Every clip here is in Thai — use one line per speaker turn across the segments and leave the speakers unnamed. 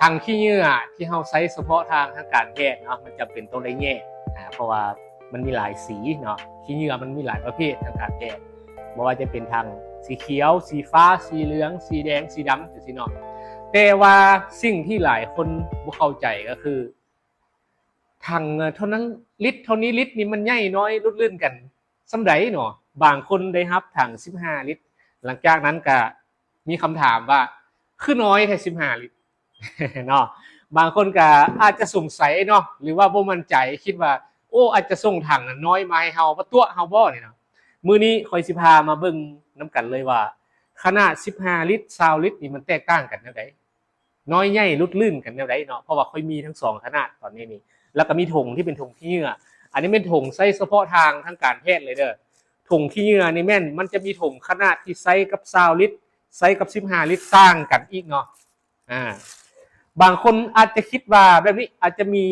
ทางขี้เหงื่อที่เราใช้เฉพาะทางการแพทย์เนาะมันจะเป็นตัวได้แยกเพราะว่ามันมีหลายสีเนาะขี้เหงื่อมันมีหลายประเภททางการแพทย์ไม่ว่าจะเป็นทางสีเขียวสีฟ้าสีเหลืองสีแดงสีดำสีเนาะแต่ว่าสิ่งที่หลายคนบ่เข้าใจก็คือทางเท่านั้นลิตรเท่านี้ลิตรนี่มันใหญ่น้อยลดลื่นกันสำใดเนาะบางคนได้รับถัง15ลิตรหลังจากนั้นก็มีคำถามว่าคือน้อยแค่15ลิตรเนาะบางคนก็อาจจะสงสัยเนาะหรือว่าบ่มั่นใจคิดว่าโอ้อาจจะส่งถังน้อยมาให้เฮาบ่ตัวเฮาบ่นี่เนาะมื้อนี้ค่อยสิพามาเบิ่งนํกันเลยว่าขนาด15ลิตร20ลิตรนี่มันแตกต่างกันแนวใดน้อยใหญ่ลุดลื่นกันแนวใดเนาะเพราะว่าค่อยมีทั้ง2ขนาดตอนนี้นี่แล้วก็มีถุงที่เป็นถุงขี้เหงื่ออันนี้เป็นถุงใช้เฉพาะทางการแพทย์เลยเด้อถุงขี้เหงื่อนี่แม่นมันจะมีถุงขนาดที่ไซส์กับ20ลิตรไซส์กับ15ลิตรต่างกันอีกเนาะบางคนอาจจะคิดว่าแบบนี้อาจจะมี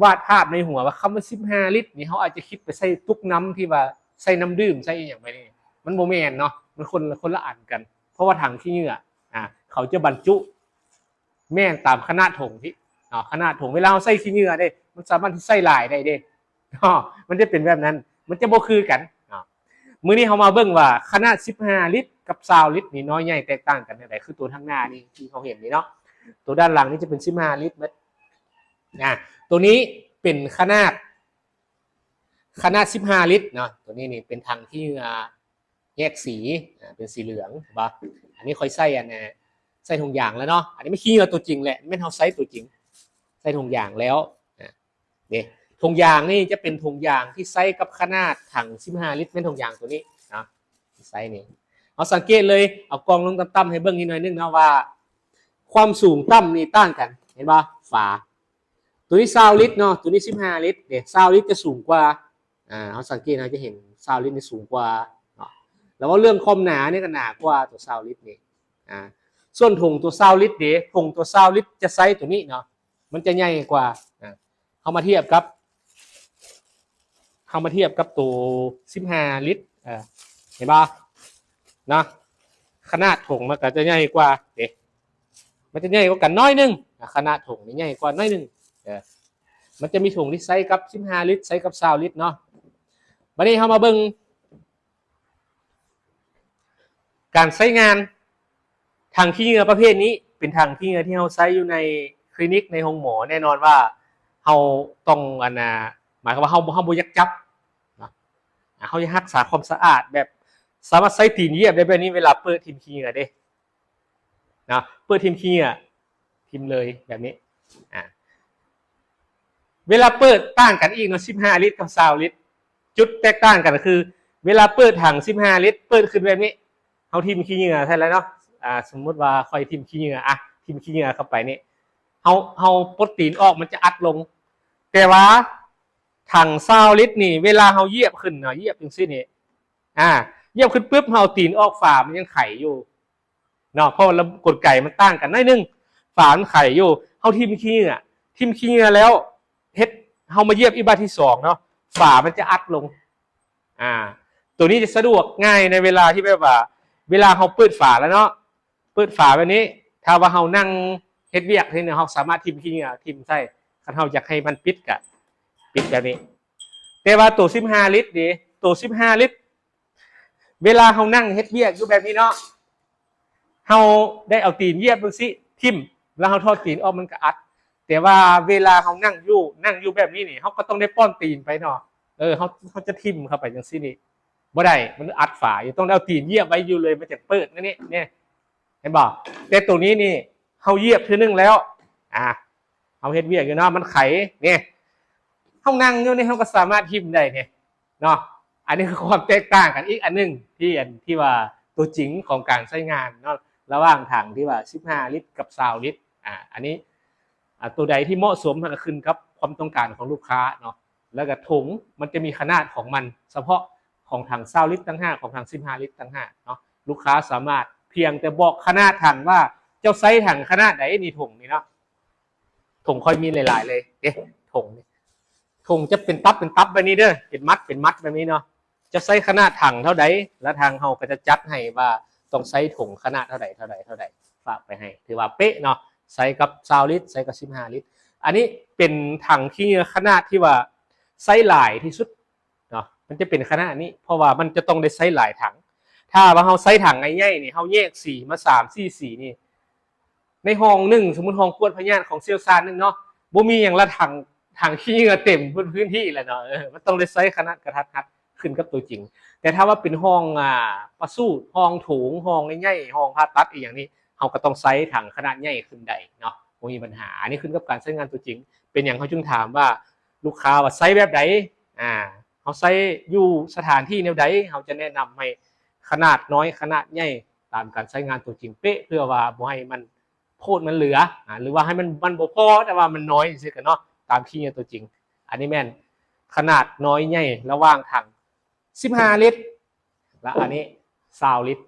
วาดภาพในหัวว่าคำว่า15ลิตรนี่เขาอาจจะคิดไปใส่ตุกน้ำที่ว่าใส่น้ำดื่มใส่อย่างไรนี่มันโมเมนเนาะมันคนละอันกันเพราะว่าถังขี้เหงื่อเขาจะบรรจุแม่นตามขนาดถุงที่ขนาดถุงเวลาเราใส่ขี้เหงื่อได้มันสามารถที่ใส่หลายได้เด้มันจะเป็นแบบนั้นมันจะบ่คือกันมื้อนี้เขามาเบิ่งว่าขนาด15ลิตรกับ20ลิตรนี่น้อยใหญ่แตกต่างกันอย่างไรคือตัวทางหน้านี่ที่เขาเห็นนี่เนาะตัวด้านหลังนี่จะเป็น15ลิตรตัวนี้เป็นขนาด15ลิตรเนาะตัวนี้นี่เป็นถังที่แยกสีเป็นสีเหลืองป่ะอันนี้ค่อยใส่ใส่ถุงยางแล้วเนาะอันนี้ไม่ขี้เหงื่อตัวจริงแหละไม่เท่าไซส์ตัวจริงใส่ถุงยางแล้วนี่ถุงยางนี่จะเป็นถุงยางที่ไซส์กับขนาดถัง15ลิตรเป็นถุงยางตัวนี้เนาะไซส์นี่เอาสังเกตเลยเอากล้องลงต่ำๆให้เบิ่งนิดหน่อยนึงนะว่าความสูงต่ำนี่ต่างกันเห็นป่ะฝาตัวนี้20ลิตรเนาะตัวนี้15ลิตรเนี่ย20ลิตรจะสูงกว่าเขาสังเกตเราจะเห็น20ลิตรนี่สูงกว่าเนาะแล้วว่าเรื่องความหนาเนี่ยก็หนากว่าตัว20ลิตรนี่ส่วนถุงตัว20ลิตรเดี๋ยวถุงตัว20ลิตรจะไซส์ตัวนี้เนาะมันจะใหญ่กว่าเขามาเทียบกับตัว15ลิตรเห็นป่ะนะขนาดถุงมันก็จะใหญ่กว่าเดี๋ยวมันจะใหญ่กว่ากันน้อยนึงขนาดถุงนี่ใหญ่กว่าน้อยนึงมันจะมีถุงที่ไซส์กับ15ลิตรไซส์กับ20ลิตรเนาะวันนี้เรามาเบิ่งการใช้งานถังขี้เหงื่อประเภทนี้เป็นถังขี้เหงื่อที่เราใช้อยู่ในคลินิกในห้องหมอแน่นอนว่าเราต้องหมายความว่าเราบ่ยักจับนะเขาจะรักษาความสะอาดแบบสามารถใช้ตีนเหยียบได้แบบนี้เวลาเปิดทิมขี้เหงื่อเด้นะเปิดทิมขี้เหงื่อทิมเลยแบบนี้เวลาเปิดต่างกันอีกเนาะ15ลิตรกับ20ลิตรจุดแตกต่างกันคือเวลาเปิดถัง15ลิตรเปิดขึ้นแบบนี้เฮาทิมขี้เหงื่อใช่แล้วเนาะสมมุติว่าค่อยทิมขี้เหงื่อทิมขี้เหงื่อเข้าไปนี่เฮาปลดตีนออกมันจะอัดลงแต่ว่าถัง20ลิตรนี่เวลาเฮาเหยียบขึ้นเนาะเหยียบจังซี่นี่เหยียบขึ้นปุ๊บเฮาตีนออกฝามันยังไขอยู่เนาะเพราะระบบกลไกมันต่างกันหน่อยนึงฝามันไขอยู่เฮาทิมขี้เหงื่อแล้วเฮ็ดเฮามาเหยียบอีกบาทที่2เนาะฝามันจะอัดลงตัวนี้จะสะดวกง่ายในเวลาที่แบบว่าเวลาเฮาเปิดฝาแล้วเนาะเปิดฝาแบบนี้ถ้าว่าเฮานั่งเฮ็ดเวียกที่เนี่ยเฮาสามารถทิมขี้เหงื่อทิมใส่คันเฮาอยากให้มันปิดก็ปิดแบบนี้แต่ว่าตัว15ลิตรดิตัว15ลิตรเวลาเฮานั่งเฮ็ดเวียกอยู่แบบนี้เนาะเฮาได้เอาตีนเหยียบดูสิทิ่มแล้วเฮาทอดตีนออกมันก็อัดแต่ว่าเวลาเฮานั่งอยู่แบบนี้นี่เฮาก็ต้องได้ป้อนตีนไปเนาะเขาจะทิ่มเข้าไปจังซี่นี่บ่ได้มันอัดฝาอยู่ต้องเอาตีนเหยียบไว้อยู่เลยมันจะเปิดนี่เห็นบ่แต่ตัวนี้นี่เฮาเหยียบทีนึงแล้วเฮาเฮ็ดเวียกอยู่เนาะมันไขนี่เฮานั่งอยู่นี่เฮาก็สามารถทิ่มได้นี่เนาะอันนี้คือความแตกต่างกันอีกอันนึงที่ว่าตัวจริงของการใช้งานเนาะระหว่างถังที่ว่า15ลิตรกับ20ลิตรอันนี้ตัวใดที่เหมาะสมมันก็ขึ้นกับความต้องการของลูกค้าเนาะแล้วก็ถุงมันจะมีขนาดของมันเฉพาะของถัง20ลิตรต่างหากของถัง15ลิตรต่างหากเนาะลูกค้าสามารถเพียงแต่บอกขนาดถังว่าเจ้าไซส์ถังขนาดไหนนี่ถุงนี่เนาะถุงค่อยมีหลายๆเลยถุงจะเป็นตับแบบนี้เด้อเป็นมัดแบบนี้เนาะจะไซส์ขนาดถังเท่าใดแล้วทางเฮาก็จะจัดให้ว่าต้องไซส์ถุงขนาดเท่าใดฝากไปให้ถือว่าเป๊ะเนาะ ใส่กับ20ลิตรใส่กับ15ลิตรอันนี้เป็นถังขี้เหงื่อขนาดที่ว่าไซส์หลายที่สุดเนาะมันจะเป็นขนาดนี้เพราะว่ามันจะต้องได้ไซส์หลายถังถ้าว่าเราไซส์ถังใหญ่ๆนี่เราแยกสีมา3 4สีนี่ในห้องหนึ่งสมมุติห้องกวดพยานของเซียวซานนึงเนาะบ่มีอย่างละถังขี้เหงื่อเต็มพื้นที่แหละเนาะมันต้องได้ไซส์ขนาดกระทัดรัดขึ้นกับตัวจริงแต่ถ้าว่าเป็นห้องประสูติห้องโถงห้องใหญ่ๆห้องผ่าตัดอีกอย่างนี้เราก็ต้องไซส์ถังขนาดใหญ่ขึ้นได้เนาะบ่มีปัญหาอันนี้ขึ้นกับการใช้งานตัวจริงเป็นอย่างเขาจึงถามว่าลูกค้าว่าไซส์แบบไหนเขาไซส์อยู่สถานที่แนวใดเขาจะแนะนำให้ขนาดน้อยขนาดใหญ่ตามการใช้งานตัวจริงเป๊ะเพื่อว่าบ่ให้มันโพดมันเหลือหรือว่าให้มันบ่พอแต่ว่ามันน้อยสิกันเนาะตามที่ตัวจริงอันนี้แม่นขนาดน้อยใหญ่ระหว่างถัง15ลิตรและอันนี้20ลิตร